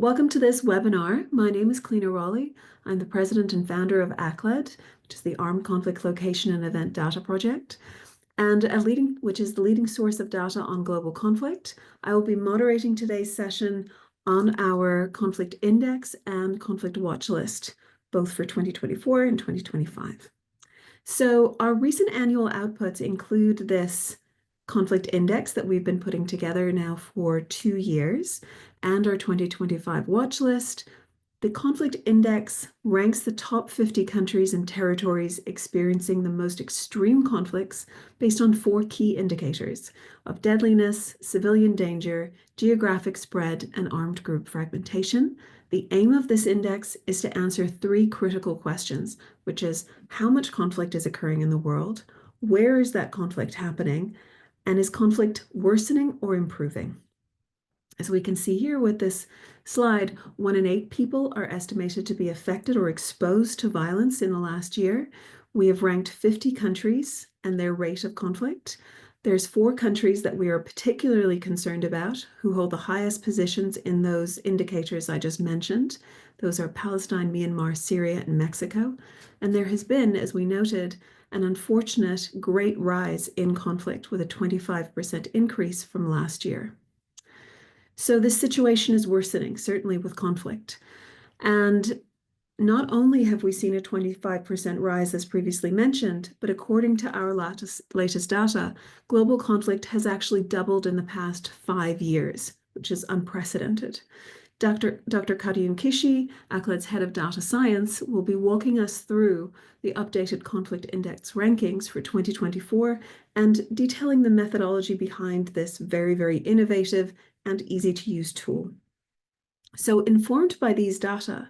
Welcome to this webinar. My name is Clionadh. I'm the president and founder of ACLED, which is the Armed Conflict Location and Event Data Project, and which is the leading source of data on global conflict. I will be moderating today's session on our conflict index and conflict watch list, both for 2024 and 2025. So our recent annual outputs include this conflict index that we've been putting together now for 2 years, and our 2025 watch list. The conflict index ranks the top 50 countries and territories experiencing the most extreme conflicts based on 4 key indicators of deadliness, civilian danger, geographic spread, and armed group fragmentation. The aim of this index is to answer 3 critical questions, which is how much conflict is occurring in the world, where is that conflict happening, and is conflict worsening or improving? As we can see here with this slide, 1 in 8 people are estimated to be affected or exposed to violence in the last year. We have ranked 50 countries and their rate of conflict. There's 4 countries that we are particularly concerned about who hold the highest positions in those indicators I just mentioned. Those are Palestine, Myanmar, Syria, and Mexico. And there has been, as we noted, an unfortunate great rise in conflict with a 25% increase from last year. So this situation is worsening, certainly with conflict. And not only have we seen a 25% rise, as previously mentioned, but according to our latest data, global conflict has actually doubled in the past 5 years, which is unprecedented. Dr. Cartel Kishi, ACLED's head of data science, will be walking us through the updated conflict index rankings for 2024 and detailing the methodology behind this very, very innovative and easy to use tool. So informed by these data,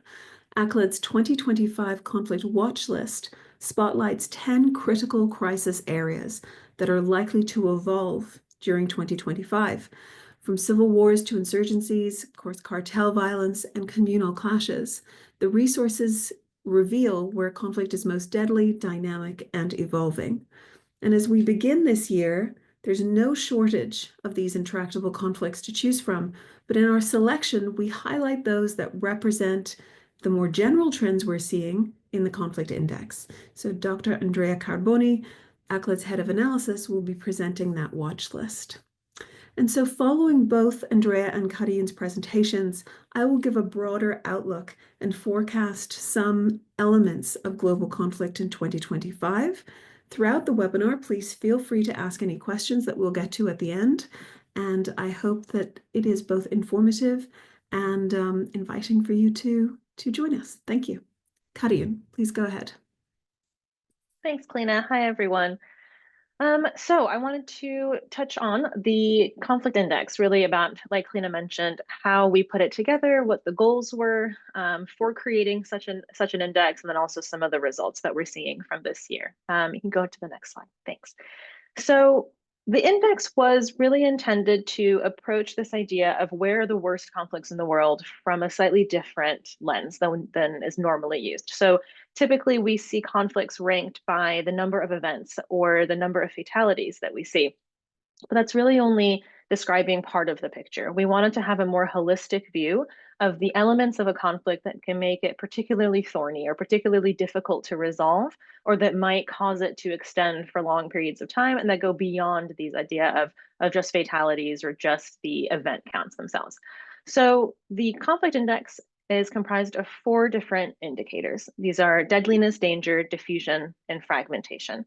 ACLED's 2025 conflict watch list spotlights 10 critical crisis areas that are likely to evolve during 2025. From civil wars to insurgencies, of course, cartel violence, and communal clashes, the resources reveal where conflict is most deadly, dynamic, and evolving. And as we begin this year, there's no shortage of these intractable conflicts to choose from, but in our selection, we highlight those that represent the more general trends we're seeing in the conflict index. So Dr. Andrea Carboni, ACLED's head of analysis, will be presenting that watch list. And so following both Andrea and Cartel's presentations, I will give a broader outlook and forecast some elements of global conflict in 2025. Throughout the webinar, please feel free to ask any questions that we'll get to at the end. And I hope that it is both informative and inviting for you to join us. Thank you. Cartel, please go ahead. Thanks, Cliona. Hi, everyone. So I wanted to touch on the conflict index, really about, like Cliona mentioned, how we put it together, what the goals were for creating such an index, and then also some of the results that we're seeing from this year. You can go to the next slide. Thanks. So the index was really intended to approach this idea of where are the worst conflicts in the world from a slightly different lens than is normally used. So typically we see conflicts ranked by the number of events or the number of fatalities that we see, but that's really only describing part of the picture. We wanted to have a more holistic view of the elements of a conflict that can make it particularly thorny or particularly difficult to resolve, or that might cause it to extend for long periods of time and that go beyond these idea of just fatalities or just the event counts themselves. So the conflict index is comprised of 4 different indicators. These are deadliness, danger, diffusion, and fragmentation.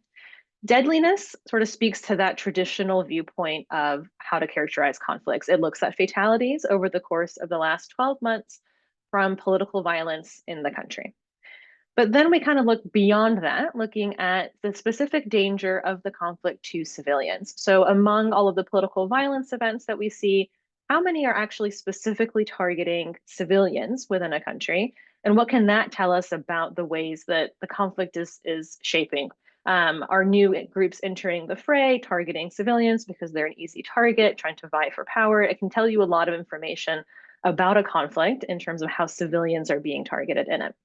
Deadliness sort of speaks to that traditional viewpoint of how to characterize conflicts. It looks at fatalities over the course of the last 12 months from political violence in the country. But then we kind of look beyond that, looking at the specific danger of the conflict to civilians. So among all of the political violence events that we see, how many are actually specifically targeting civilians within a country? And what can that tell us about the ways that the conflict is shaping? Are new groups entering the fray, targeting civilians because they're an easy target, trying to vie for power? It can tell you a lot of information about a conflict in terms of how civilians are being targeted in it.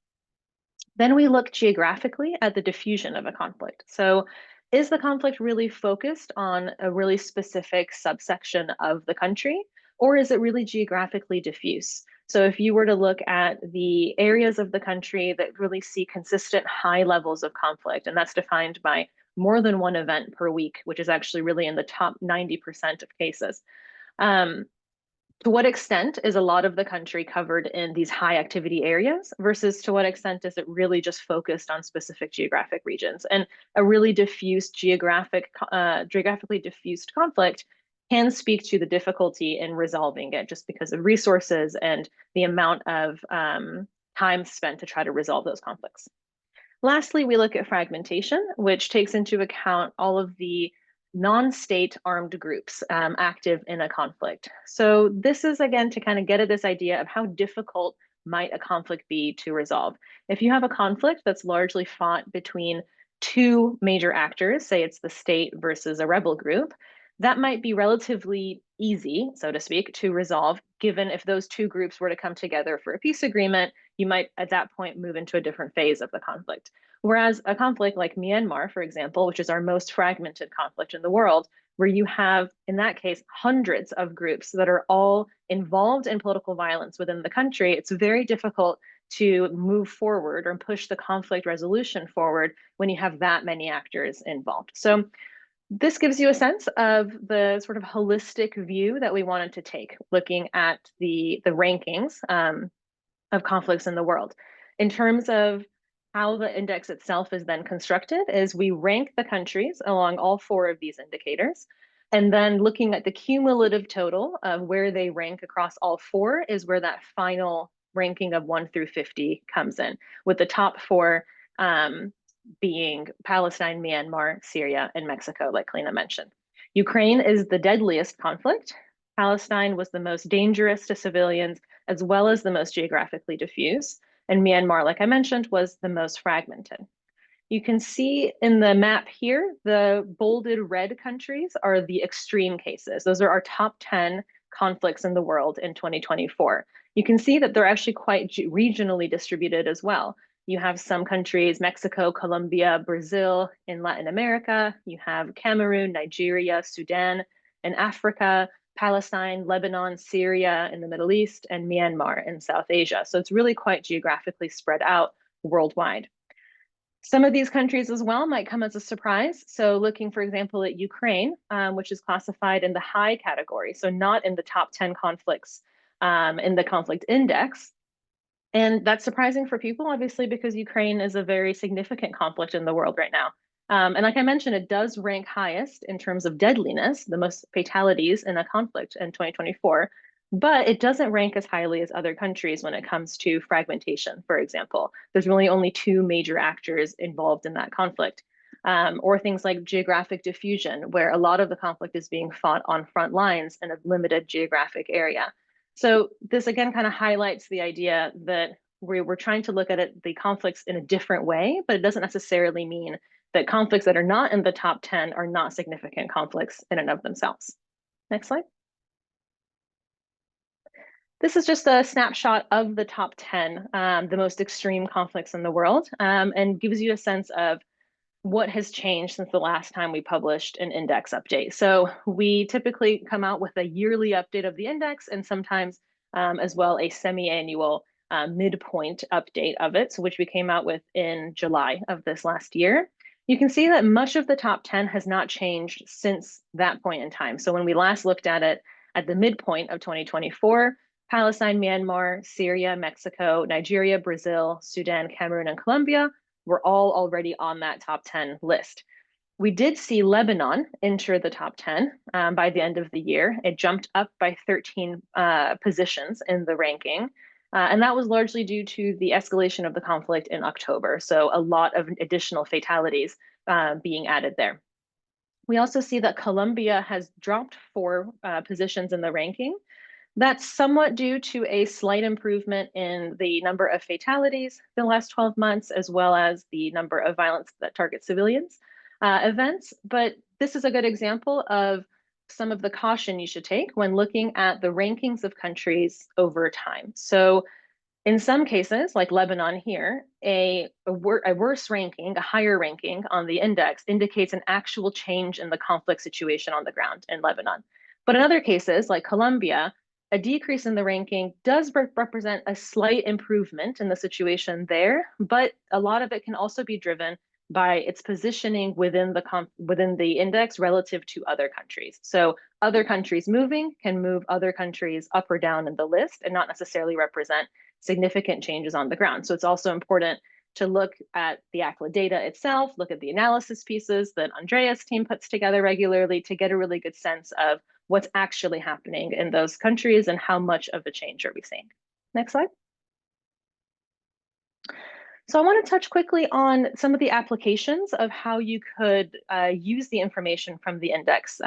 Then we look geographically at the diffusion of a conflict. So is the conflict really focused on a really specific subsection of the country, or is it really geographically diffuse? So if you were to look at the areas of the country that really see consistent high levels of conflict, and that's defined by more than one event per week, which is actually really in the top 90% of cases. Um, to what extent is a lot of the country covered in these high activity areas versus to what extent is it really just focused on specific geographic regions? And a really diffused geographically diffused conflict can speak to the difficulty in resolving it just because of resources and the amount of time spent to try to resolve those conflicts. Lastly, we look at fragmentation, which takes into account all of the non-state armed groups active in a conflict. So this is, again, to kind of get at this idea of how difficult might a conflict be to resolve. If you have a conflict that's largely fought between two major actors, say it's the state versus a rebel group, that might be relatively easy, so to speak, to resolve, given if those two groups were to come together for a peace agreement, you might at that point move into a different phase of the conflict. Whereas a conflict like Myanmar, for example, which is our most fragmented conflict in the world, where you have, in that case, hundreds of groups that are all involved in political violence within the country, it's very difficult to move forward or push the conflict resolution forward when you have that many actors involved. So this gives you a sense of the sort of holistic view that we wanted to take, looking at the rankings of conflicts in the world. In terms of how the index itself is then constructed is we rank the countries along all four of these indicators. And then looking at the cumulative total of where they rank across all four is where that final ranking of 1 through 50 comes in, with the top four being Palestine, Myanmar, Syria, and Mexico, like Clionadh mentioned. Ukraine is the deadliest conflict. Palestine was the most dangerous to civilians, as well as the most geographically diffuse. And Myanmar, like I mentioned, was the most fragmented. You can see in the map here, the bolded red countries are the extreme cases. Those are our top 10 conflicts in the world in 2024. You can see that they're actually quite regionally distributed as well. You have some countries, Mexico, Colombia, Brazil in Latin America. You have Cameroon, Nigeria, Sudan, and Africa, Palestine, Lebanon, Syria in the Middle East, and Myanmar in South Asia. So it's really quite geographically spread out worldwide. Some of these countries as well might come as a surprise. So looking, for example, at Ukraine, which is classified in the high category, so not in the top 10 conflicts in the conflict index. And that's surprising for people, obviously, because Ukraine is a very significant conflict in the world right now. And like I mentioned, it does rank highest in terms of deadliness, the most fatalities in a conflict in 2024, but it doesn't rank as highly as other countries when it comes to fragmentation, for example. There's really only two major actors involved in that conflict. Or things like geographic diffusion, where a lot of the conflict is being fought on front lines in a limited geographic area. So this again kind of highlights the idea that we're trying to look at the conflicts in a different way, but it doesn't necessarily mean that conflicts that are not in the top 10 are not significant conflicts in and of themselves. Next slide. This is just a snapshot of the top 10, the most extreme conflicts in the world, and gives you a sense of what has changed since the last time we published an index update. So we typically come out with a yearly update of the index and sometimes as well a semi-annual midpoint update of it, so which we came out with in July of this last year. You can see that much of the top 10 has not changed since that point in time. So when we last looked at it at the midpoint of 2024, Palestine, Myanmar, Syria, Mexico, Nigeria, Brazil, Sudan, Cameroon, and Colombia were all already on that top 10 list. We did see Lebanon enter the top 10 by the end of the year. It jumped up by 13 positions in the ranking. And that was largely due to the escalation of the conflict in October. So a lot of additional fatalities being added there. We also see that Colombia has dropped 4 positions in the ranking. That's somewhat due to a slight improvement in the number of fatalities in the last 12 months, as well as the number of violence that target civilians events. But this is a good example of some of the caution you should take when looking at the rankings of countries over time. So in some cases, like Lebanon here, a worse ranking, a higher ranking on the index indicates an actual change in the conflict situation on the ground in Lebanon. But in other cases, like Colombia, a decrease in the ranking does represent a slight improvement in the situation there, but a lot of it can also be driven by its positioning within the index relative to other countries. So other countries moving can move other countries up or down in the list and not necessarily represent significant changes on the ground. So it's also important to look at the ACLED data itself, look at the analysis pieces that Andrea's team puts together regularly to get a really good sense of what's actually happening in those countries and how much of a change are we seeing. Next slide. So I want to touch quickly on some of the applications of how you could use the information from the index,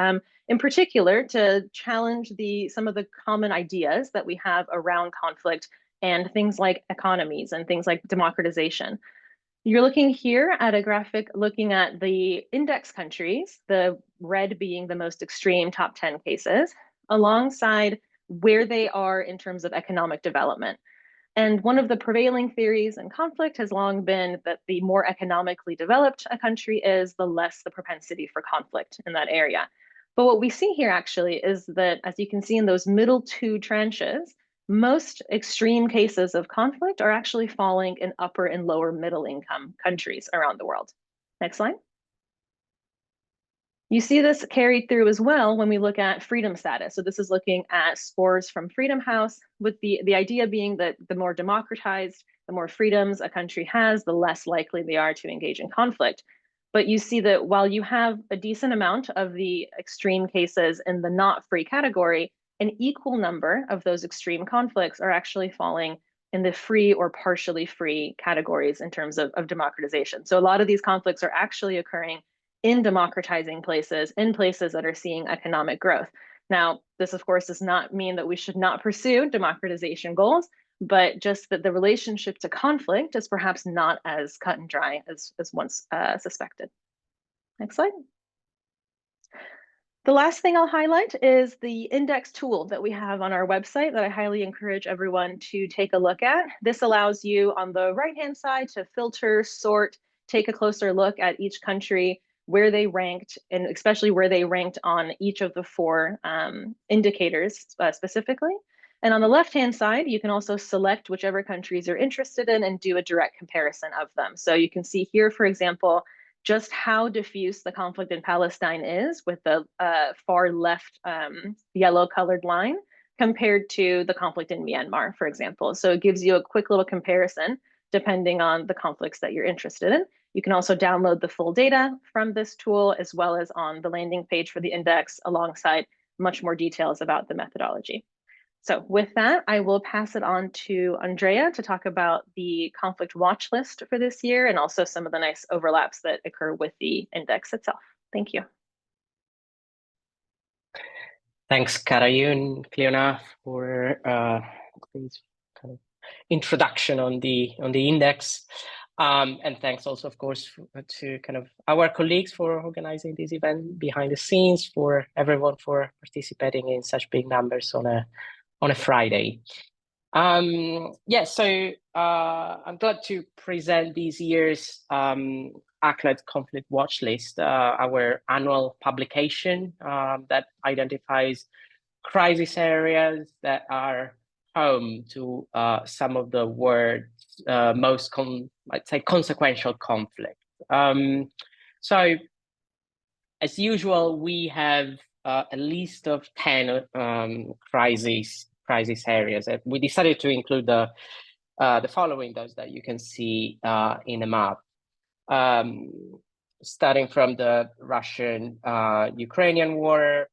in particular to challenge some of the common ideas that we have around conflict and things like economies and things like democratization. You're looking here at a graphic looking at the index countries, the red being the most extreme top 10 cases, alongside where they are in terms of economic development. And one of the prevailing theories in conflict has long been that the more economically developed a country is, the less the propensity for conflict in that area. But what we see here actually is that, as you can see in those middle two tranches, most extreme cases of conflict are actually falling in upper and lower middle income countries around the world. Next slide. You see this carried through as well when we look at freedom status. So this is looking at scores from Freedom House, with the idea being that the more democratized, the more freedoms a country has, the less likely they are to engage in conflict. But you see that while you have a decent amount of the extreme cases in the not free category, an equal number of those extreme conflicts are actually falling in the free or partially free categories in terms of democratization. So a lot of these conflicts are actually occurring in democratizing places, in places that are seeing economic growth. Now, this of course does not mean that we should not pursue democratization goals, but just that the relationship to conflict is perhaps not as cut and dry as once suspected. Next slide. The last thing I'll highlight is the index tool that we have on our website that I highly encourage everyone to take a look at. This allows you on the right-hand side to filter, sort, take a closer look at each country, where they ranked, and especially where they ranked on each of the four indicators specifically. And on the left-hand side, you can also select whichever countries you're interested in and do a direct comparison of them. So you can see here, for example, just how diffuse the conflict in Palestine is with the far left yellow colored line compared to the conflict in Myanmar, for example. So it gives you a quick little comparison depending on the conflicts that you're interested in. You can also download the full data from this tool, as well as on the landing page for the index, alongside much more details about the methodology. So with that, I will pass it on to Andrea to talk about the conflict watch list for this year and also some of the nice overlaps that occur with the index itself. Thank you. Thanks, Carayun, Clionadh, for this kind of introduction on the index. And thanks also, of course, to kind of our colleagues for organizing this event behind the scenes, for everyone for participating in such big numbers on a Friday. Yeah, so I'm glad to present this year's ACLED Conflict Watchlist, our annual publication that identifies crisis areas that are home to some of the world's most, I'd say, consequential conflict. So, as usual, we have a list of 10 crisis areas. We decided to include the following, those that you can see in the map. Starting from the Russian-Ukrainian war,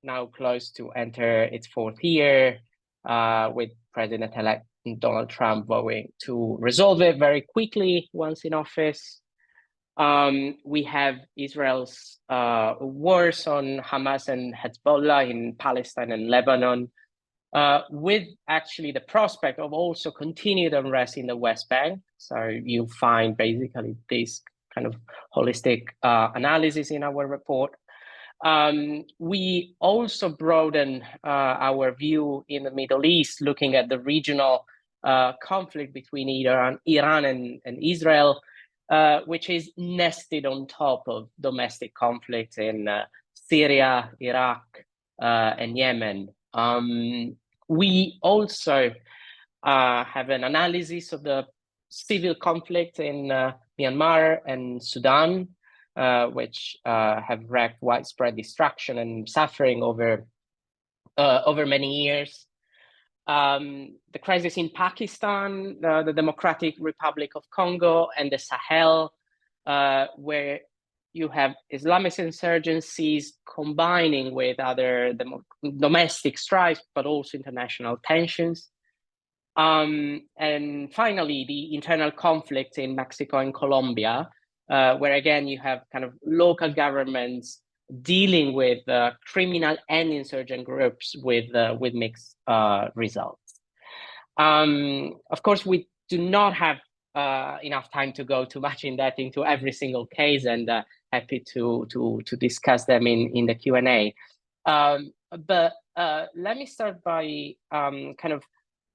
now close to enter its fourth year, with President-elect Donald Trump vowing to resolve it very quickly once in office. We have Israel's wars on Hamas and Hezbollah in Palestine and Lebanon, with actually the prospect of also continued unrest in the West Bank. So you find basically this kind of holistic analysis in our report. We also broaden our view in the Middle East, looking at the regional conflict between Iran and Israel, which is nested on top of domestic conflicts in Syria, Iraq, and Yemen. We also have an analysis of the civil conflict in Myanmar and Sudan, which have wreaked widespread destruction and suffering over many years. The crisis in Pakistan, the Democratic Republic of Congo, and the Sahel, where you have Islamist insurgencies combining with other domestic strife, but also international tensions. And finally, the internal conflict in Mexico and Colombia, where again you have kind of local governments dealing with criminal and insurgent groups with mixed results. Of course, we do not have enough time to go too much in depth into every single case, and happy to discuss them in the Q&A. But let me start by kind of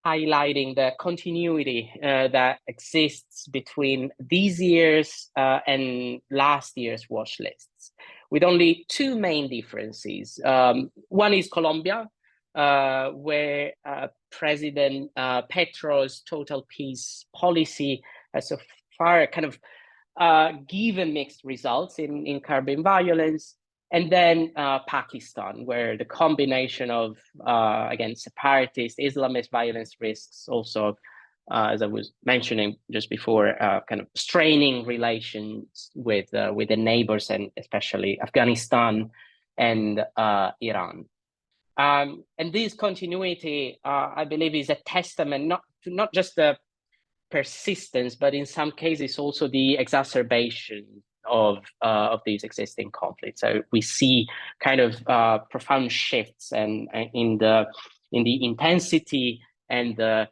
highlighting the continuity that exists between these years and last year's watch lists, with only two main differences. One is Colombia, where President Petro's total peace policy has so far kind of given mixed results in curbing violence. And then Pakistan, where the combination of, again, separatist Islamist violence risks also, as I was mentioning just before, kind of straining relations with the neighbors, and especially Afghanistan and Iran. And this continuity, I believe, is a testament not just the persistence, but in some cases also the exacerbation of these existing conflicts. So we see kind of profound shifts and in the intensity and the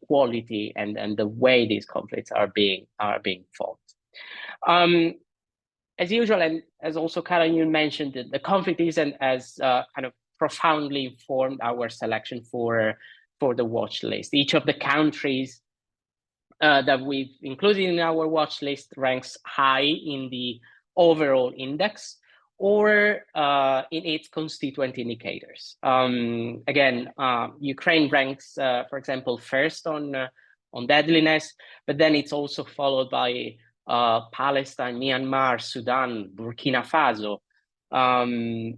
quality and the way these conflicts are being fought. As usual, and as also Karen, you mentioned, the conflict isn't as kind of profoundly informed our selection for the watch list. Each of the countries that we've included in our watch list ranks high in the overall index or in its constituent indicators. Again, Ukraine ranks, for example, first on deadliness, but then it's also followed by Palestine, Myanmar, Sudan, Burkina Faso.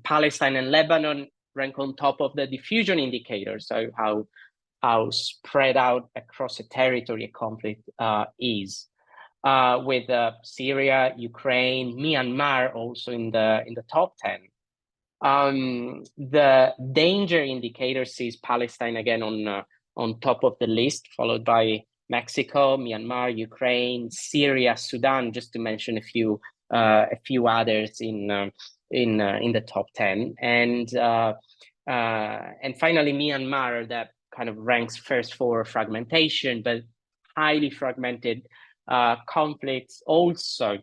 Palestine and Lebanon rank on top of the diffusion indicator, so how spread out across a territory a conflict is, with Syria, Ukraine, Myanmar also in the top 10. The danger indicator sees Palestine again on top of the list, followed by Mexico, Myanmar, Ukraine, Syria, Sudan, just to mention a few others in the top 10, and finally Myanmar, that kind of ranks first for fragmentation, but highly fragmented conflicts also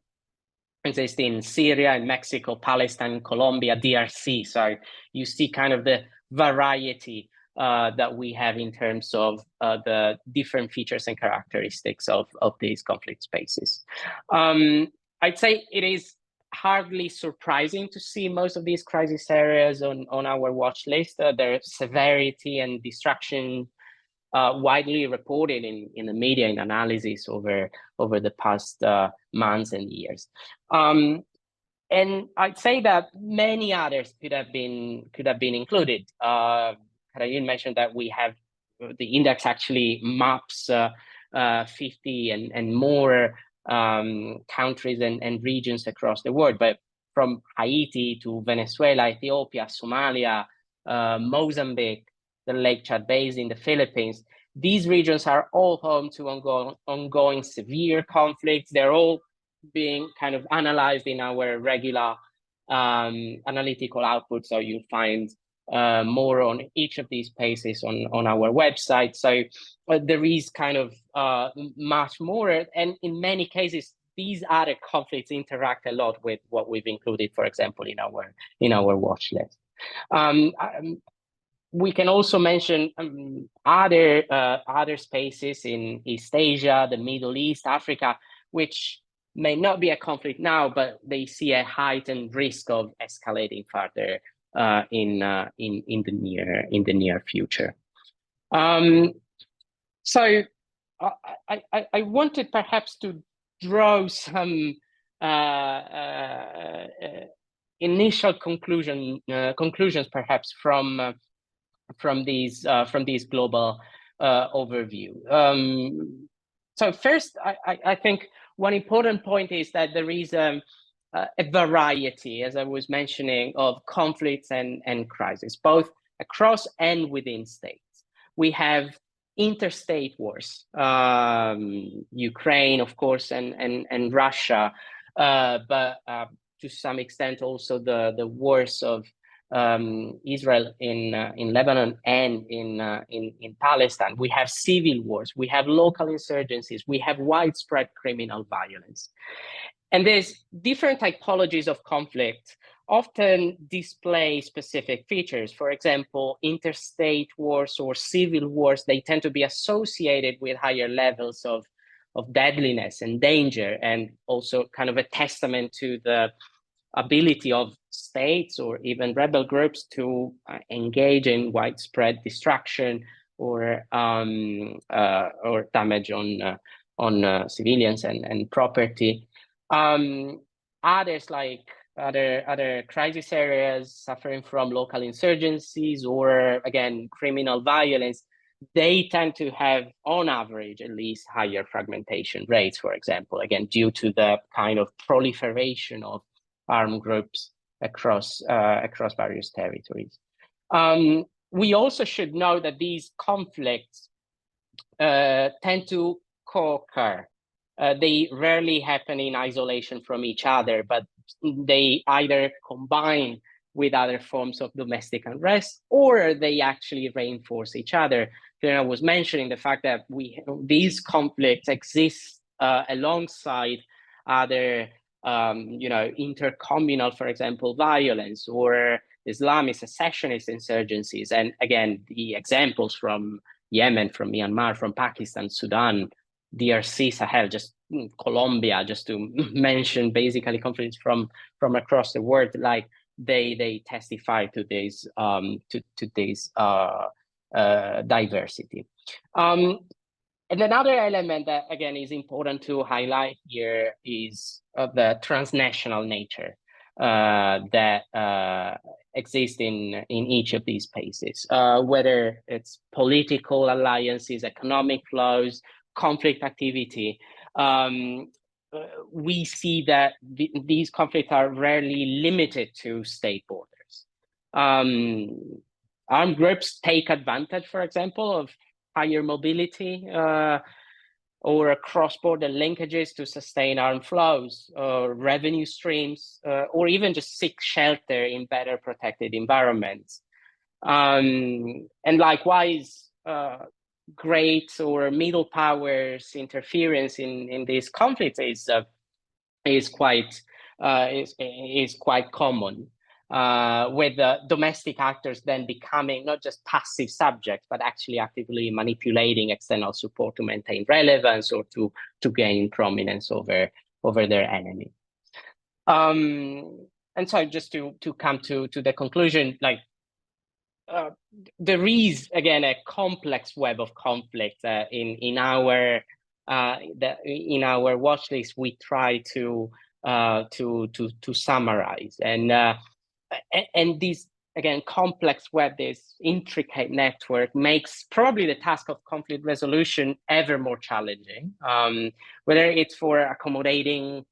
exist in Syria and Mexico, Palestine, Colombia, DRC. So you see kind of the variety that we have in terms of the different features and characteristics of these conflict spaces. I'd say it is hardly surprising to see most of these crisis areas on our watch list. Their severity and destruction widely reported in the media, in analysis over the past months and years. And I'd say that many others could have been included. Karayin mentioned that we have the index actually maps 50 and more countries and regions across the world, but from Haiti to Venezuela, Ethiopia, Somalia, Mozambique, the Lake Chad Basin, the Philippines, these regions are all home to ongoing severe conflicts. They're all being kind of analyzed in our regular analytical output. So you'll find more on each of these spaces on our website. So there is kind of much more, and in many cases, these other conflicts interact a lot with what we've included, for example, in our watch list. We can also mention other spaces in East Asia, the Middle East, Africa, which may not be a conflict now, but they see a heightened risk of escalating further in the near future. So I wanted perhaps to draw some initial conclusions perhaps from these global overview. So first, I think one important point is that there is a variety, as I was mentioning, of conflicts and crises, both across and within states. We have interstate wars, Ukraine, of course, and Russia, but to some extent also the wars of Israel in Lebanon and in Palestine. We have civil wars, we have local insurgencies, we have widespread criminal violence. And there's different typologies of conflict often display specific features. For example, interstate wars or civil wars, they tend to be associated with higher levels of deadliness and danger, and also kind of a testament to the ability of states or even rebel groups to engage in widespread destruction or damage on civilians and property. Others, like other crisis areas suffering from local insurgencies or, again, criminal violence, they tend to have, on average, at least higher fragmentation rates, for example, again, due to the kind of proliferation of armed groups across various territories. We also should know that these conflicts tend to co-occur. They rarely happen in isolation from each other, but they either combine with other forms of domestic unrest, or they actually reinforce each other. I was mentioning the fact that these conflicts exist alongside other intercommunal, for example, violence or Islamist secessionist insurgencies. And again, the examples from Yemen, from Myanmar, from Pakistan, Sudan, DRC, Sahel, just Colombia, just to mention basically conflicts from across the world, like they testify to this diversity. And another element that, again, is important to highlight here is the transnational nature that exists in each of these spaces, whether it's political alliances, economic flows, conflict activity. We see that these conflicts are rarely limited to state borders. Armed groups take advantage, for example, of higher mobility or cross-border linkages to sustain armed flows, revenue streams, or even just seek shelter in better protected environments. And likewise, great or middle powers interference in these conflicts is quite common. With the domestic actors then becoming not just passive subjects, but actually actively manipulating external support to maintain relevance or to gain prominence over their enemy. And so just to come to the conclusion, there is, again, a complex web of conflict in our watch list. We try to summarize, and this, again, complex web, this intricate network, makes probably the task of conflict resolution ever more challenging, whether it's for accommodating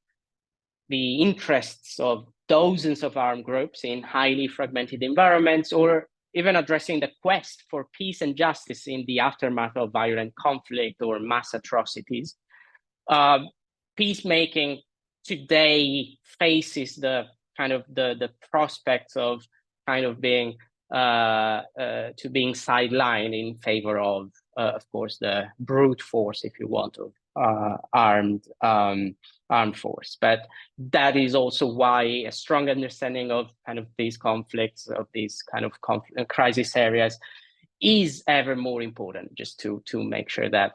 the interests of dozens of armed groups in highly fragmented environments, or even addressing the quest for peace and justice in the aftermath of violent conflict or mass atrocities. Peacemaking today faces the prospects of being sidelined in favor of course, the brute force, if you want, of armed force. But that is also why a strong understanding of these conflicts, of these crisis areas, is ever more important, just to make sure that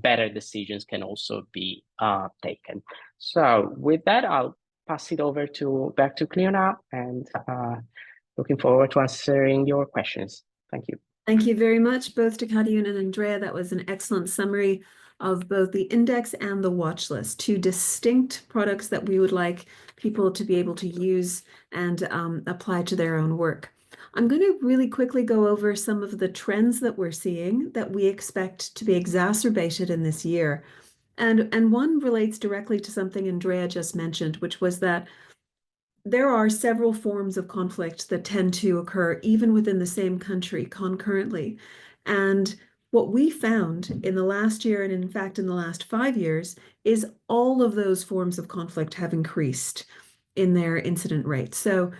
better decisions can also be taken. So with that, I'll pass it over back to Clionadh, and looking forward to answering your questions. Thank you. Thank you very much, both to Cartel and Andrea. That was an excellent summary of both the index and the watch list, two distinct products that we would like people to be able to use and apply to their own work. I'm going to really quickly go over some of the trends that we're seeing that we expect to be exacerbated in this year. And one relates directly to something Andrea just mentioned, which was that there are several forms of conflict that tend to occur even within the same country concurrently. And what we found in the last year, and in fact in the last 5 years, is all of those forms of conflict have increased in their incident rate. So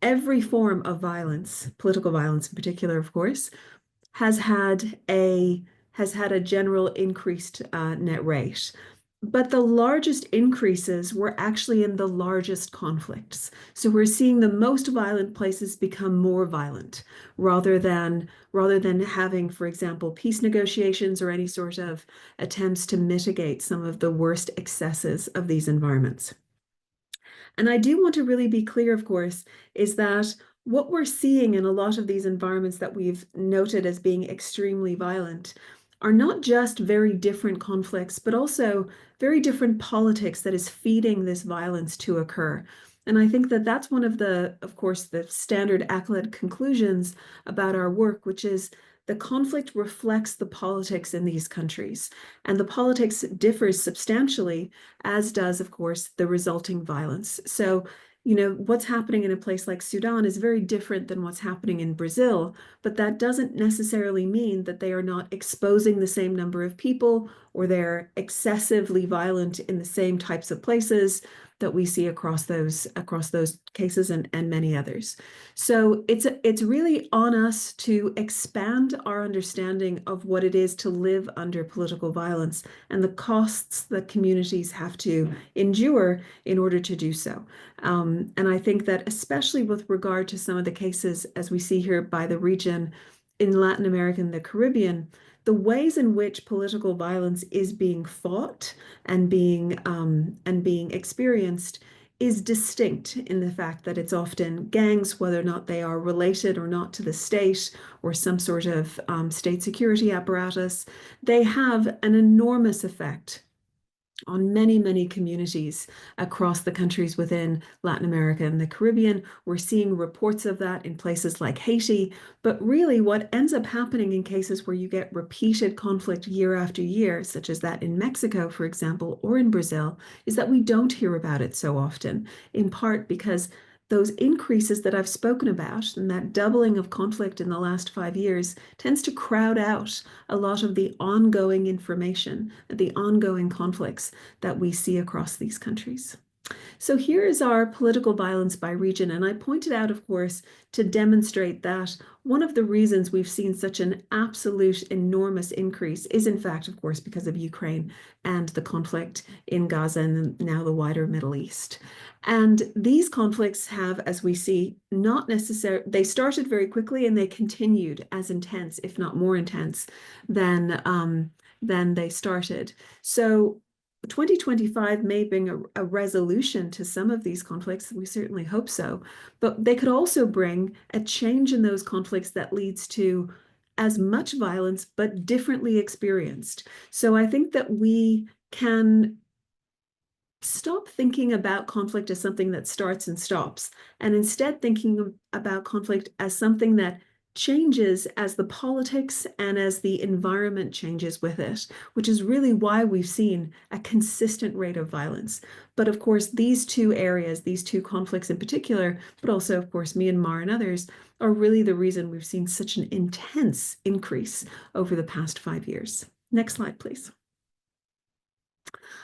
every form of violence, political violence in particular, of course, has had a general increased net rate. But the largest increases were actually in the largest conflicts. So we're seeing the most violent places become more violent rather than having, for example, peace negotiations or any sort of attempts to mitigate some of the worst excesses of these environments. And I do want to really be clear, of course, is that what we're seeing in a lot of these environments that we've noted as being extremely violent are not just very different conflicts, but also very different politics that is feeding this violence to occur. And I think that that's one of the, of course, the standard ACLED conclusions about our work, which is the conflict reflects the politics in these countries. And the politics differs substantially, as does, of course, the resulting violence. So, what's happening in a place like Sudan is very different than what's happening in Brazil, but that doesn't necessarily mean that they are not exposing the same number of people or they're excessively violent in the same types of places that we see across those cases and many others. So it's really on us to expand our understanding of what it is to live under political violence and the costs that communities have to endure in order to do so. And I think that especially with regard to some of the cases, as we see here by the region in Latin America and the Caribbean, the ways in which political violence is being fought and being experienced is distinct in the fact that it's often gangs, whether or not they are related or not to the state or some sort of state security apparatus. They have an enormous effect on many, many communities across the countries within Latin America and the Caribbean. We're seeing reports of that in places like Haiti. But really, what ends up happening in cases where you get repeated conflict year after year, such as that in Mexico, for example, or in Brazil, is that we don't hear about it so often, in part because those increases that I've spoken about and that doubling of conflict in the last 5 years tends to crowd out a lot of the ongoing information, the ongoing conflicts that we see across these countries. So here is our political violence by region. And I pointed out, of course, to demonstrate that one of the reasons we've seen such an absolute enormous increase is, in fact, of course, because of Ukraine and the conflict in Gaza and now the wider Middle East. And these conflicts have, as we see, not necessarily, they started very quickly and they continued as intense, if not more intense, than they started. So 2025 may bring a resolution to some of these conflicts. We certainly hope so. But they could also bring a change in those conflicts that leads to as much violence, but differently experienced. So I think that we can stop thinking about conflict as something that starts and stops, and instead thinking about conflict as something that changes as the politics and as the environment changes with it, which is really why we've seen a consistent rate of violence. But of course, these two areas, these two conflicts in particular, but also, of course, Myanmar and others, are really the reason we've seen such an intense increase over the past 5 years. Next slide, please.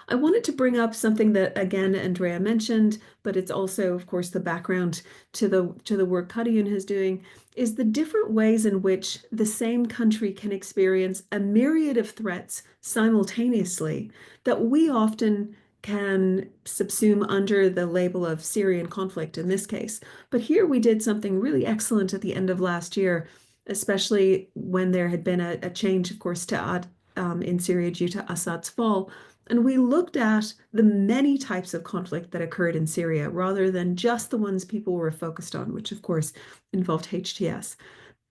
I wanted to bring up something that, again, Andrea mentioned, but it's also, of course, the background to the work Cartel is doing, is the different ways in which the same country can experience a myriad of threats simultaneously that we often can subsume under the label of Syrian conflict in this case. But here we did something really excellent at the end of last year, especially when there had been a change, of course, in Syria due to Assad's fall. And we looked at the many types of conflict that occurred in Syria rather than just the ones people were focused on, which of course involved HTS.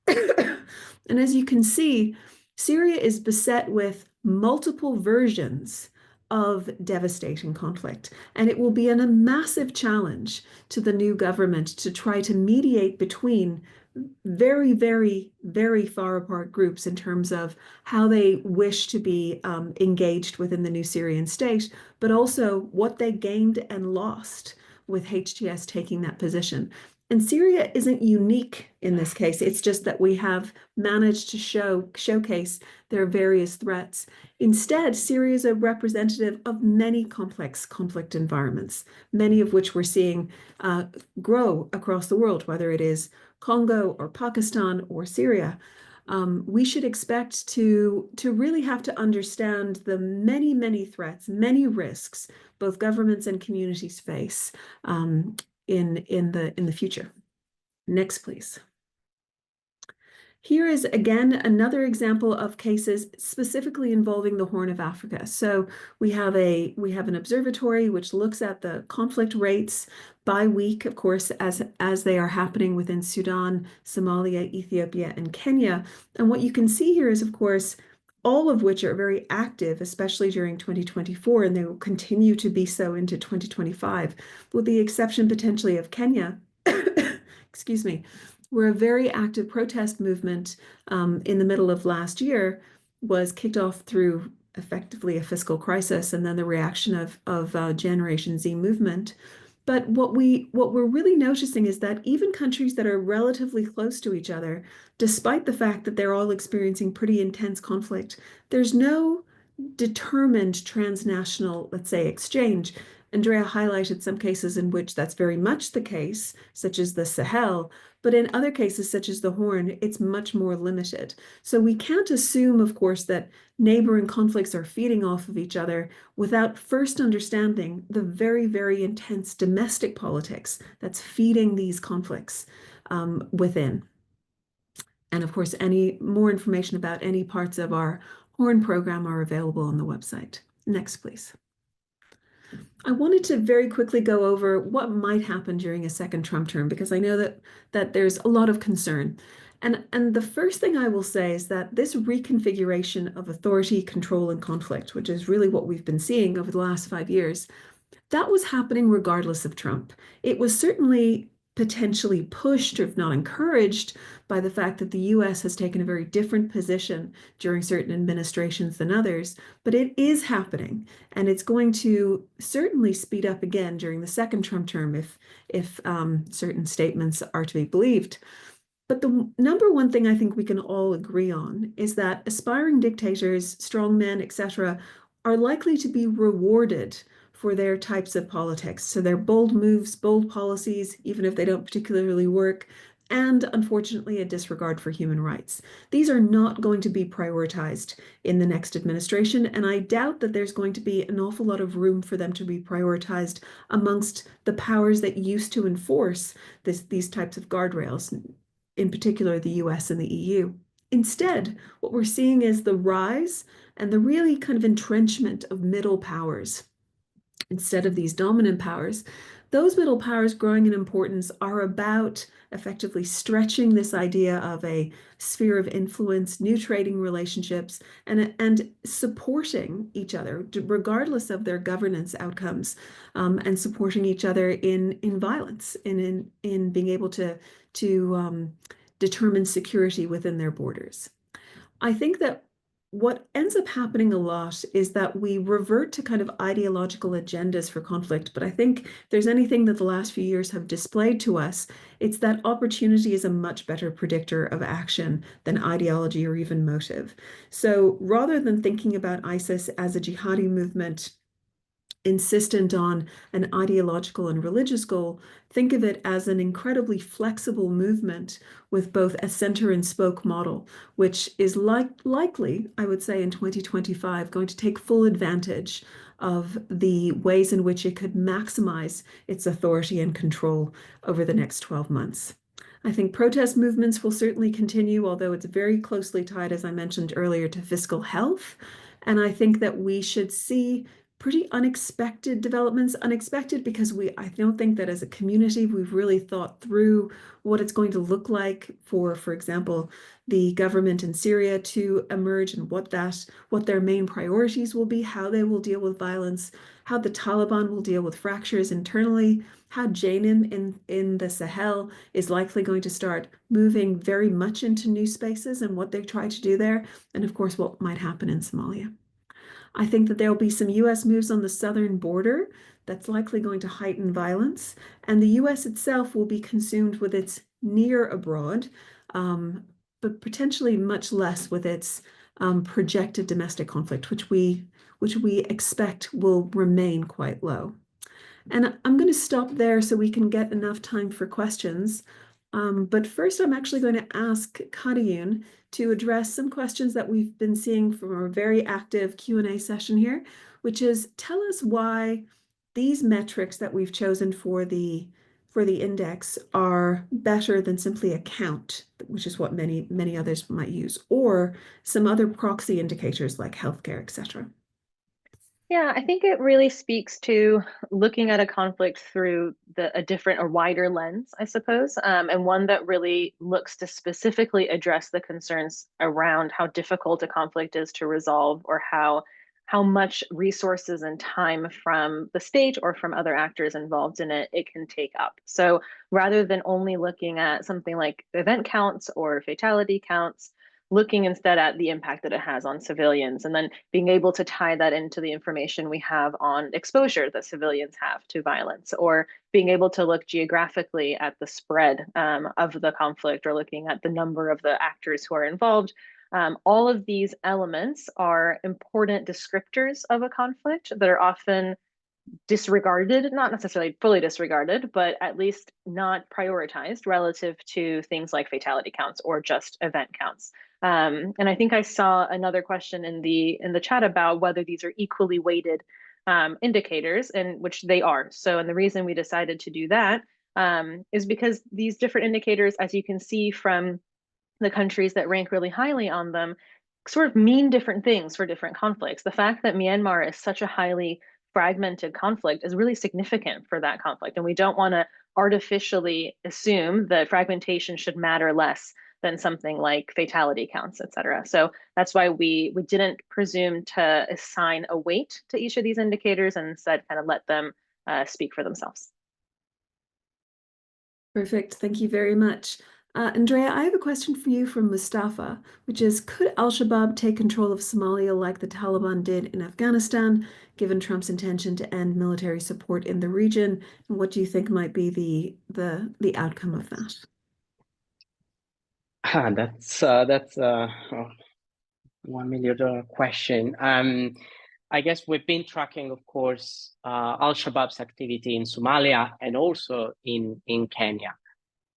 And as you can see, Syria is beset with multiple versions of devastating conflict, and it will be a massive challenge to the new government to try to mediate between very, very, very far apart groups in terms of how they wish to be engaged within the new Syrian state, but also what they gained and lost with HTS taking that position. And Syria isn't unique in this case. It's just that we have managed to showcase their various threats. Instead, Syria is a representative of many complex conflict environments, many of which we're seeing grow across the world, whether it is Congo or Pakistan or Syria. We should expect to really have to understand the many, many threats, many risks both governments and communities face in the future. Next, please. Here is again another example of cases specifically involving the Horn of Africa. So we have an observatory which looks at the conflict rates by week, of course, as they are happening within Sudan, Somalia, Ethiopia, and Kenya. And what you can see here is, of course, all of which are very active, especially during 2024, and they will continue to be so into 2025, with the exception potentially of Kenya. Excuse me. Where a very active protest movement in the middle of last year was kicked off through effectively a fiscal crisis and then the reaction of Generation Z movement. But what we're really noticing is that even countries that are relatively close to each other, despite the fact that they're all experiencing pretty intense conflict, there's no determined transnational, let's say, exchange. Andrea highlighted some cases in which that's very much the case, such as the Sahel, but in other cases, such as the Horn, it's much more limited. So we can't assume, of course, that neighboring conflicts are feeding off of each other without first understanding the very, very intense domestic politics that's feeding these conflicts within. And of course, any more information about any parts of our Horn program are available on the website. Next, please. I wanted to very quickly go over what might happen during a second Trump term, because I know that there's a lot of concern. And the first thing I will say is that this reconfiguration of authority, control, and conflict, which is really what we've been seeing over the last 5 years, that was happening regardless of Trump. It was certainly potentially pushed, or if not encouraged, by the fact that the US has taken a very different position during certain administrations than others, but it is happening, and it's going to certainly speed up again during the second Trump term if certain statements are to be believed. But the number one thing I think we can all agree on is that aspiring dictators, strongmen, etc., are likely to be rewarded for their types of politics. So their bold moves, bold policies, even if they don't particularly work, and unfortunately a disregard for human rights. These are not going to be prioritized in the next administration, and I doubt that there's going to be an awful lot of room for them to be prioritized amongst the powers that used to enforce these types of guardrails, in particular the US and the EU. Instead, what we're seeing is the rise and the really kind of entrenchment of middle powers. Instead of these dominant powers, those middle powers growing in importance are about effectively stretching this idea of a sphere of influence, new trading relationships, and supporting each other, regardless of their governance outcomes, and supporting each other in violence, in being able to determine security within their borders. I think that what ends up happening a lot is that we revert to kind of ideological agendas for conflict. But I think if there's anything that the last few years have displayed to us, it's that opportunity is a much better predictor of action than ideology or even motive. So rather than thinking about ISIS as a jihadi movement insistent on an ideological and religious goal, think of it as an incredibly flexible movement with both a center and spoke model, which is likely, I would say, in 2025, going to take full advantage of the ways in which it could maximize its authority and control over the next 12 months. I think protest movements will certainly continue, although it's very closely tied, as I mentioned earlier, to fiscal health. And I think that we should see pretty unexpected developments. Unexpected because I don't think that as a community we've really thought through what it's going to look like for example, the government in Syria to emerge and what their main priorities will be, how they will deal with violence, how the Taliban will deal with fractures internally, how Janin in the Sahel is likely going to start moving very much into new spaces and what they try to do there, and of course what might happen in Somalia. I think that there will be some US moves on the southern border that's likely going to heighten violence, and the US itself will be consumed with its near abroad, but potentially much less with its projected domestic conflict, which we expect will remain quite low. And I'm going to stop there so we can get enough time for questions. But first, I'm actually going to ask Cartel to address some questions that we've been seeing from our very active Q&A session here, which is tell us why these metrics that we've chosen for the index are better than simply a count, which is what many others might use, or some other proxy indicators like healthcare, etc. Yeah, I think it really speaks to looking at a conflict through a different or wider lens, I suppose, and one that really looks to specifically address the concerns around how difficult a conflict is to resolve, or how much resources and time from the state or from other actors involved in it can take up. So rather than only looking at something like event counts or fatality counts, looking instead at the impact that it has on civilians, and then being able to tie that into the information we have on exposure that civilians have to violence, or being able to look geographically at the spread of the conflict, or looking at the number of the actors who are involved. All of these elements are important descriptors of a conflict that are often disregarded, not necessarily fully disregarded, but at least not prioritized relative to things like fatality counts or just event counts. And I think I saw another question in the chat about whether these are equally weighted indicators, and which they are. So, and the reason we decided to do that is because these different indicators, as you can see from the countries that rank really highly on them, sort of mean different things for different conflicts. The fact that Myanmar is such a highly fragmented conflict is really significant for that conflict. And we don't want to artificially assume that fragmentation should matter less than something like fatality counts, et cetera. So that's why we didn't presume to assign a weight to each of these indicators, and instead kind of let them speak for themselves. Perfect. Thank you very much. Andrea, I have a question for you from Mustafa, which is, could al-Shabaab take control of Somalia like the Taliban did in Afghanistan, given Trump's intention to end military support in the region? And what do you think might be the outcome of that? That's a $1 million question. I guess we've been tracking, of course, al-Shabaab's activity in Somalia and also in Kenya.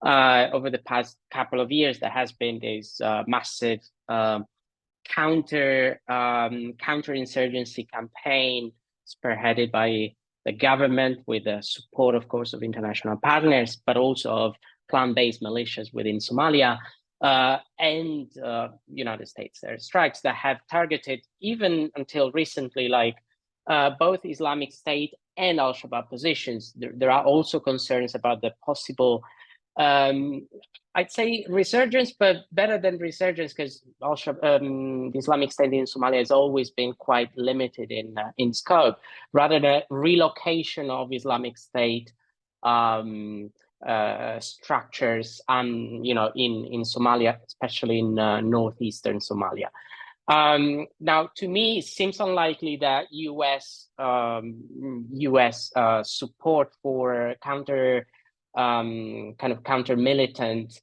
Over the past couple of years, there has been this massive counterinsurgency campaign spearheaded by the government with the support, of course, of international partners, but also of clan-based militias within Somalia and United States airstrikes that have targeted, even until recently, like both Islamic State and al-Shabaab positions. There are also concerns about the possible I'd say resurgence, but better than resurgence, because the Islamic State in Somalia has always been quite limited in scope. Rather, the relocation of Islamic State structures, in Somalia, especially in northeastern Somalia. Now, to me, it seems unlikely that U.S. Support for counter-militant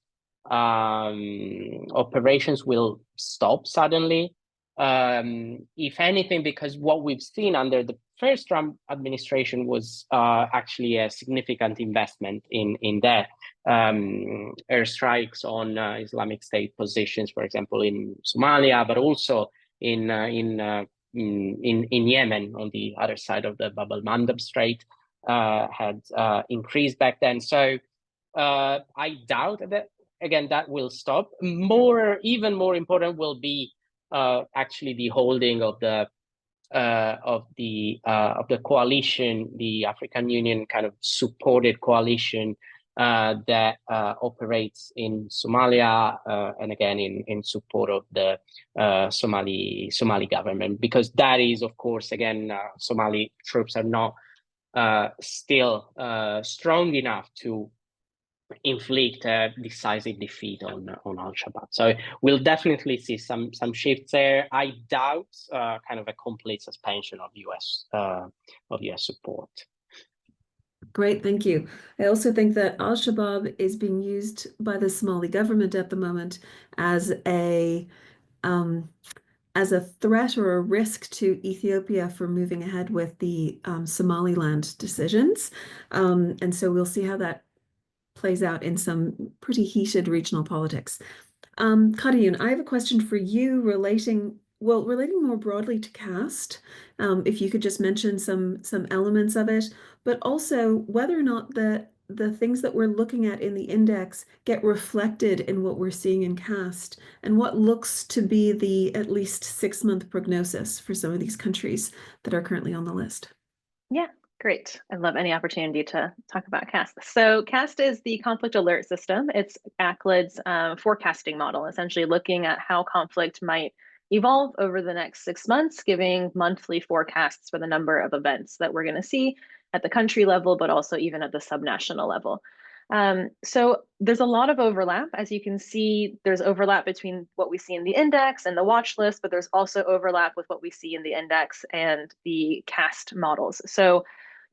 operations will stop suddenly. If anything, because what we've seen under the first Trump administration was actually a significant investment in that airstrikes on Islamic State positions, for example, in Somalia, but also in Yemen on the other side of the Bab el-Mandeb Strait. Had increased back then. So I doubt that, again, that will stop. Even more important will be actually the holding of the the coalition, the African Union kind of supported coalition that operates in Somalia and again in support of the Somali government, because that is, of course, again, Somali troops are not still strong enough to inflict a decisive defeat on Al-Shabaab. So we'll definitely see some shifts there. I doubt kind of a complete suspension of US support. Great, thank you. I also think that Al-Shabaab is being used by the Somali government at the moment as a threat or a risk to Ethiopia for moving ahead with the Somaliland decisions. And so we'll see how that plays out in some pretty heated regional politics. Carayun, I have a question for you relating more broadly to caste. If you could just mention some elements of it, but also whether or not the things that we're looking at in the index get reflected in what we're seeing in caste, and what looks to be the at least 6-month prognosis for some of these countries that are currently on the list. Yeah, great. I love any opportunity to talk about CAST. So CAST is the conflict alert system. It's ACLED's forecasting model, essentially looking at how conflict might evolve over the next 6 months, giving monthly forecasts for the number of events that we're going to see at the country level, but also even at the subnational level. So there's a lot of overlap. As you can see, there's overlap between what we see in the index and the watch list, but there's also overlap with what we see in the index and the CAST models. So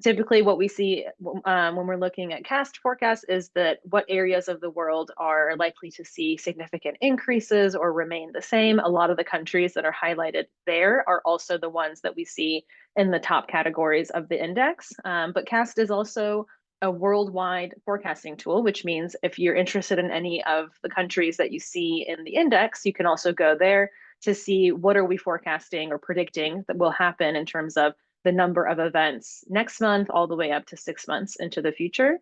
typically what we see when we're looking at CAST forecasts is that what areas of the world are likely to see significant increases or remain the same. A lot of the countries that are highlighted there are also the ones that we see in the top categories of the index. But CAST is also a worldwide forecasting tool, which means if you're interested in any of the countries that you see in the index, you can also go there to see what are we forecasting or predicting that will happen in terms of the number of events next month, all the way up to 6 months into the future.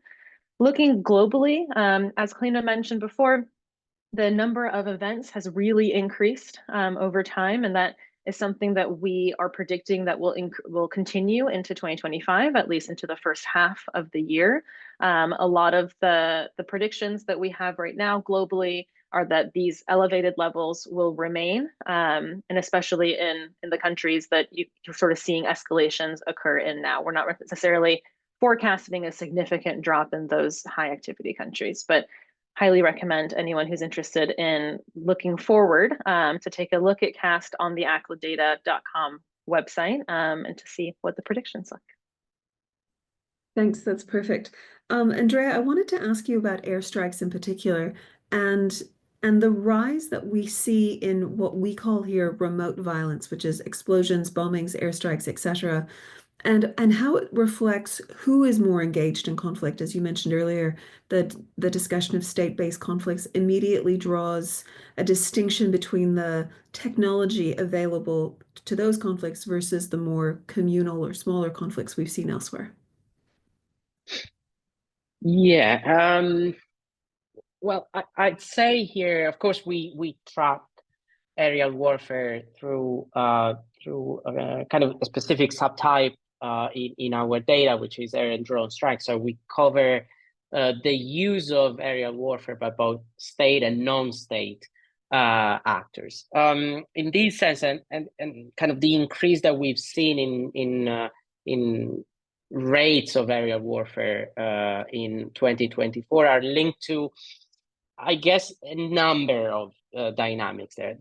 Looking globally, as Clionadh mentioned before, the number of events has really increased over time, and that is something that we are predicting that will continue into 2025, at least into the first half of the year. A lot of the predictions that we have right now globally are that these elevated levels will remain, and especially in the countries that you're sort of seeing escalations occur in now. We're not necessarily forecasting a significant drop in those high activity countries, but highly recommend anyone who's interested in looking forward to take a look at CAST on the acleddata.com website and to see what the predictions look. Thanks, that's perfect. Andrea, I wanted to ask you about airstrikes in particular, and the rise that we see in what we call here remote violence, which is explosions, bombings, airstrikes, etc., and how it reflects who is more engaged in conflict. As you mentioned earlier, the discussion of state-based conflicts immediately draws a distinction between the technology available to those conflicts versus the more communal or smaller conflicts we've seen elsewhere. Yeah, well, I'd say here, of course, we track aerial warfare through kind of a specific subtype in our data, which is air and drone strikes. So we cover the use of aerial warfare by both state and non-state actors. In this sense, and kind of the increase that we've seen in rates of aerial warfare in 2024 are linked to, I guess, a number of dynamics there.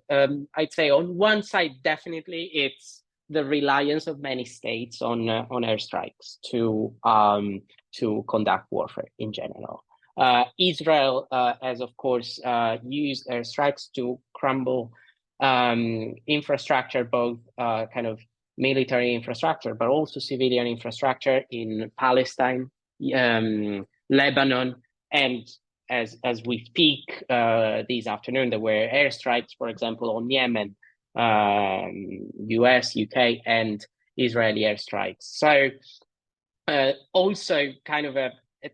I'd say on one side, definitely it's the reliance of many states on airstrikes to conduct warfare in general. Israel has, of course, used airstrikes to crumble infrastructure, both kind of military infrastructure, but also civilian infrastructure in Palestine, Lebanon, and as we speak this afternoon, there were airstrikes, for example, on Yemen, US, UK, and Israeli airstrikes. So also kind of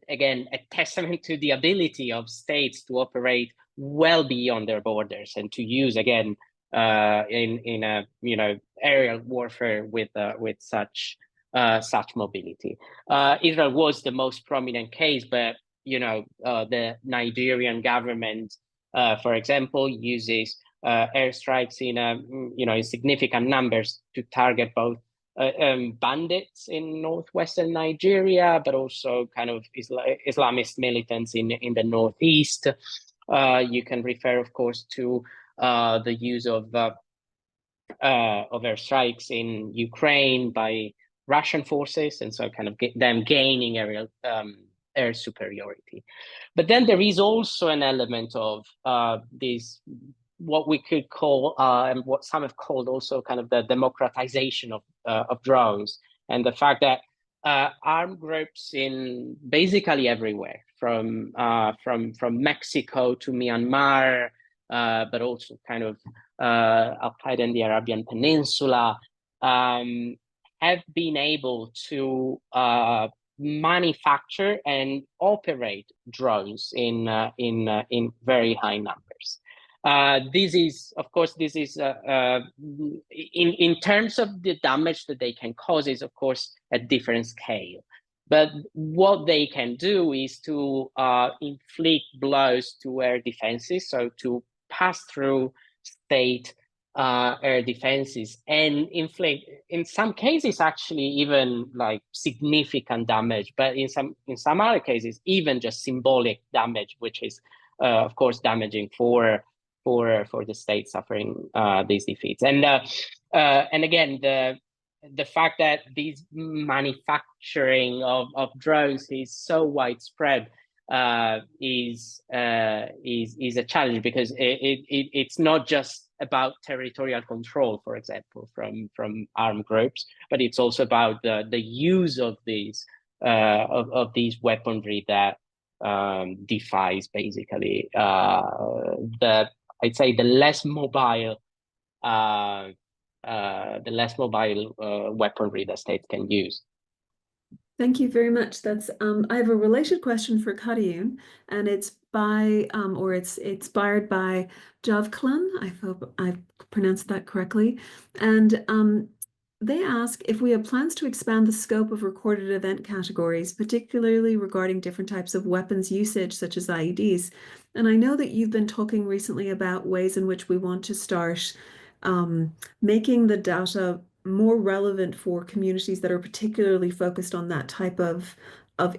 again, a testament to the ability of states to operate well beyond their borders and to use, again, in a aerial warfare with such mobility. Israel was the most prominent case, but the Nigerian government, for example, uses airstrikes in significant numbers to target both bandits in northwestern Nigeria, but also kind of Islamist militants in the northeast. You can refer, of course, to the use of airstrikes in Ukraine by Russian forces, and so kind of them gaining air superiority. But then there is also an element of this, what we could call, and what some have called also kind of the democratization of drones, and the fact that armed groups in basically everywhere, from Mexico to Myanmar, but also kind of Al-Qaeda in the Arabian Peninsula, have been able to manufacture and operate drones in very high numbers. This is, of course, in terms of the damage that they can cause, is of course a different scale. But what they can do is to inflict blows to air defenses, so to pass through state air defenses and inflict, in some cases, actually even like significant damage, but in some other cases, even just symbolic damage, which is of course damaging for the state suffering these defeats. And again, the fact that this manufacturing of drones is so widespread is a challenge, because it's not just about territorial control, for example, from armed groups, but it's also about the use of these weaponry that defies basically I'd say the less mobile weaponry that states can use. Thank you very much. That's I have a related question for Cartel, and it's by or it's inspired by Javklan. I hope I pronounced that correctly. And they ask if we have plans to expand the scope of recorded event categories, particularly regarding different types of weapons usage, such as IEDs. And I know that you've been talking recently about ways in which we want to start making the data more relevant for communities that are particularly focused on that type of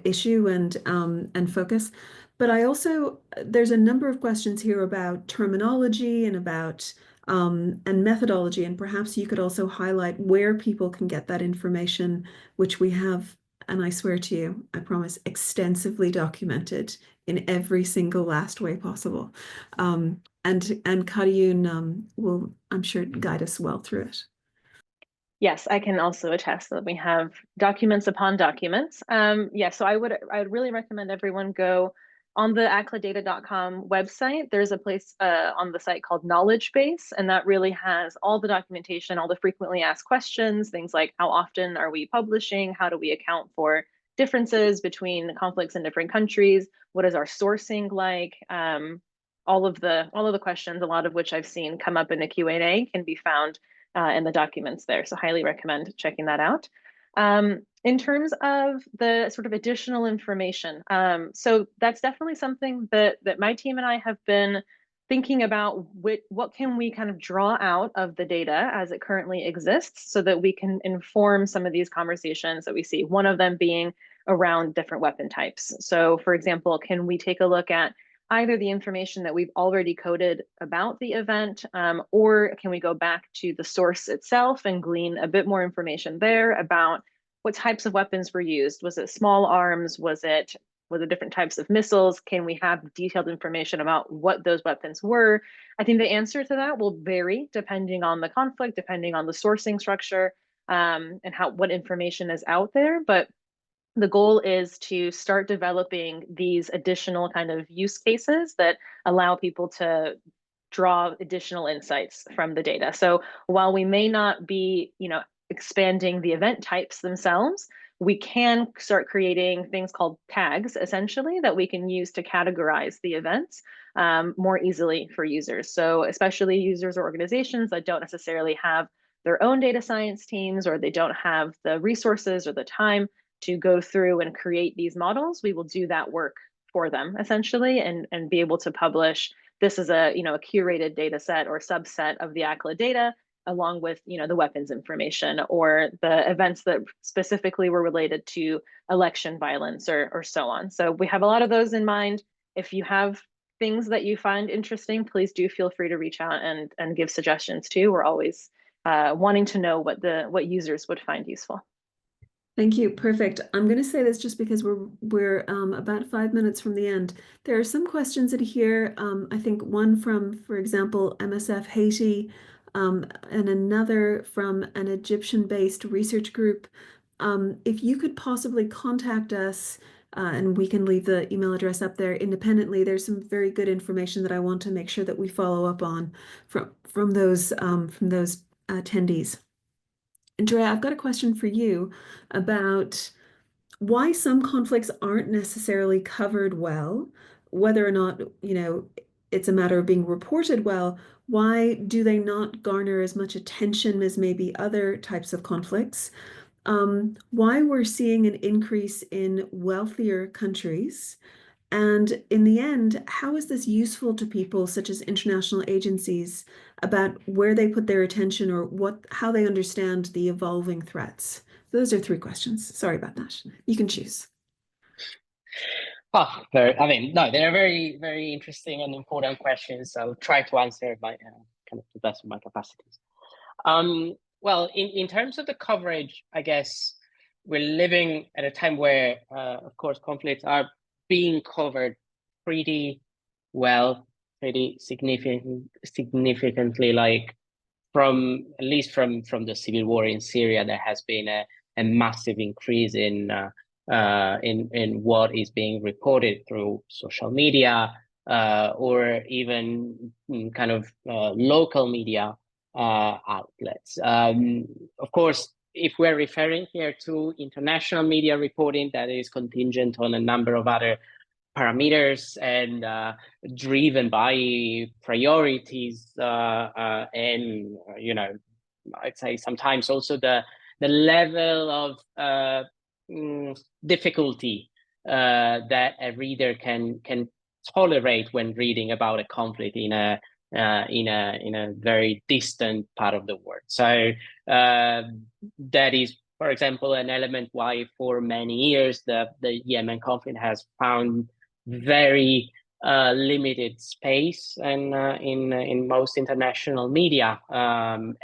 issue and focus. But there's a number of questions here about terminology and about and methodology, and perhaps you could also highlight where people can get that information, which we have, and I swear to you, I promise, extensively documented in every single last way possible. And Cartel will, I'm sure, guide us well through it. Yes, I can also attest that we have documents upon documents. So I would really recommend everyone go on the acleddata.com website. There's a place on the site called Knowledge Base, and that really has all the documentation, all the frequently asked questions, things like how often are we publishing, how do we account for differences between the conflicts in different countries, what is our sourcing like, all of the questions, a lot of which I've seen come up in the Q&A, can be found in the documents there. So highly recommend checking that out. In terms of the sort of additional information, so that's definitely something that my team and I have been thinking about. What can we kind of draw out of the data as it currently exists, so that we can inform some of these conversations that we see, one of them being around different weapon types. So for example, can we take a look at either the information that we've already coded about the event, or can we go back to the source itself and glean a bit more information there about what types of weapons were used? Was it small arms? Was it different types of missiles? Can we have detailed information about what those weapons were? I think the answer to that will vary depending on the conflict, depending on the sourcing structure, and what information is out there. But the goal is to start developing these additional kind of use cases that allow people to draw additional insights from the data. So while we may not be, expanding the event types themselves, we can start creating things called tags, essentially, that we can use to categorize the events more easily for users. So especially users or organizations that don't necessarily have their own data science teams, or they don't have the resources or the time to go through and create these models, we will do that work for them essentially, and be able to publish this is a a curated data set or subset of the ACLED data, along with the weapons information or the events that specifically were related to election violence or so on. So we have a lot of those in mind. If you have things that you find interesting, please do feel free to reach out and give suggestions too. We're always wanting to know what users would find useful. Thank you. Perfect. I'm going to say this just because we're about 5 minutes from the end. There are some questions in here. I think one from, for example, MSF Haiti, and another from an Egyptian-based research group. If you could possibly contact us, and we can leave the email address up there independently. There's some very good information that I want to make sure that we follow up on from those attendees. Andrea, I've got a question for you about why some conflicts aren't necessarily covered well, whether or not, it's a matter of being reported well. Why do they not garner as much attention as maybe other types of conflicts? Why we're seeing an increase in wealthier countries? And in the end, how is this useful to people such as international agencies about where they put their attention or how they understand the evolving threats? Those are 3 questions. Sorry about that. You can choose. Oh, no, they're very, very interesting and important questions. I'll try to answer by kind of the best of my capacities. Well, in terms of the coverage, I guess we're living at a time where, of course, conflicts are being covered pretty well, pretty significantly, like at least from the civil war in Syria, there has been a massive increase in what is being reported through social media, or even kind of local media outlets. Of course, if we're referring here to international media reporting, that is contingent on a number of other parameters and driven by priorities, and I'd say sometimes also the level of difficulty that a reader can tolerate when reading about a conflict in a very distant part of the world. So that is, for example, an element why for many years the Yemen conflict has found very limited space and in most international media, and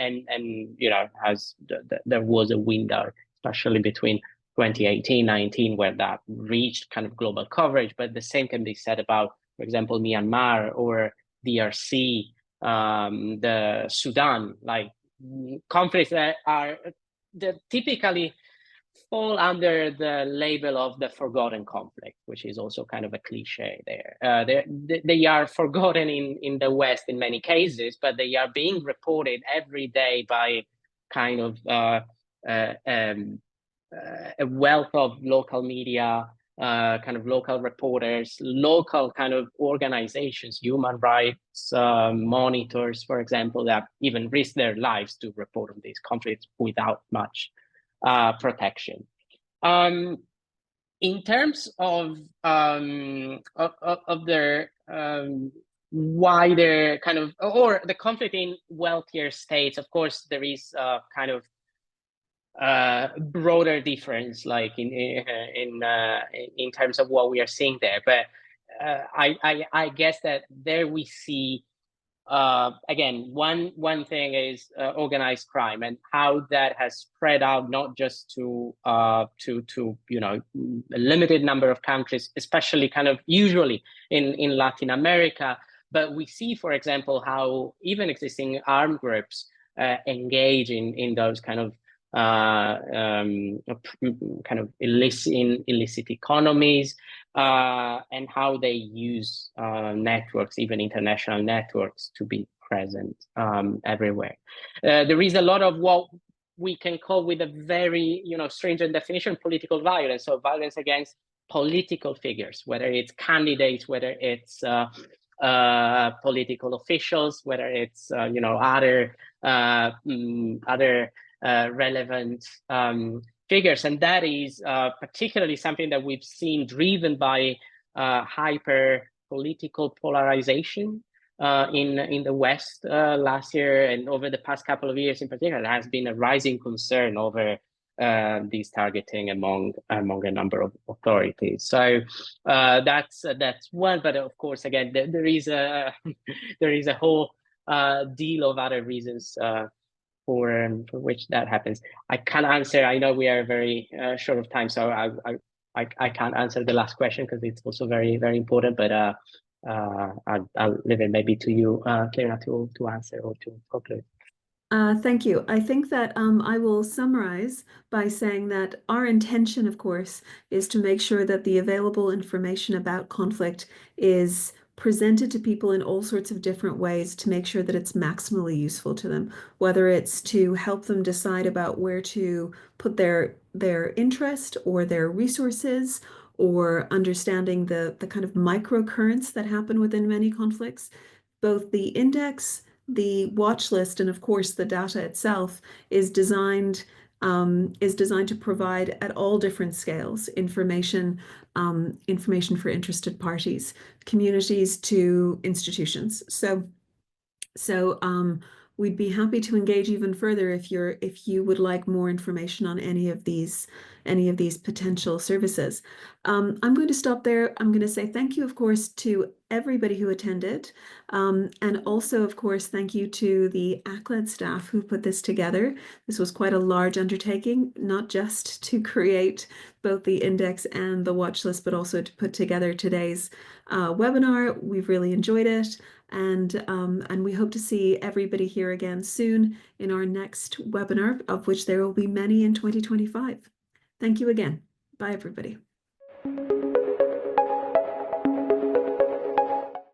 there was a window, especially between 2018-19, where that reached kind of global coverage. But the same can be said about, for example, Myanmar or DRC, the Sudan, like conflicts that typically fall under the label of the forgotten conflict, which is also kind of a cliche there. They are forgotten in the West in many cases, but they are being reported every day by kind of a wealth of local media, kind of local reporters, local kind of organizations, human rights monitors, for example, that even risk their lives to report on these conflicts without much protection. In terms of their wider kind of, or the conflict in wealthier states, of course, there is kind of broader difference, like in terms of what we are seeing there. But I guess that there we see again one thing is organized crime and how that has spread out not just to a limited number of countries, especially kind of usually in Latin America. But we see, for example, how even existing armed groups engage in those kind of illicit economies, and how they use networks, even international networks, to be present everywhere. There is a lot of what we can call, with a very stringent definition, political violence, so violence against political figures, whether it's candidates, whether it's political officials, whether it's other relevant figures, and that is particularly something that we've seen driven by hyper political polarization in the West last year and over the past couple of years in particular. There has been a rising concern over these targeting among a number of authorities. So that's one, but of course, again, there is a whole deal of other reasons for which that happens. I can't answer. I know we are very short of time, so I can't answer the last question because it's also very, very important. But I'll leave it maybe to you, Clionadh, to answer or to conclude. Thank you. I think that I will summarize by saying that our intention, of course, is to make sure that the available information about conflict is presented to people in all sorts of different ways to make sure that it's maximally useful to them, whether it's to help them decide about where to put their interest or their resources, or understanding the kind of microcurrents that happen within many conflicts. Both the index, the watch list, and of course the data itself is designed to provide at all different scales information for interested parties, communities to institutions. So we'd be happy to engage even further if you would like more information on any of these potential services. I'm going to stop there. I'm going to say thank you, of course, to everybody who attended, and also, of course, thank you to the ACLED staff who put this together. This was quite a large undertaking, not just to create both the index and the watch list, but also to put together today's webinar. We've really enjoyed it. And we hope to see everybody here again soon in our next webinar, of which there will be many in 2025. Thank you again. Bye, everybody.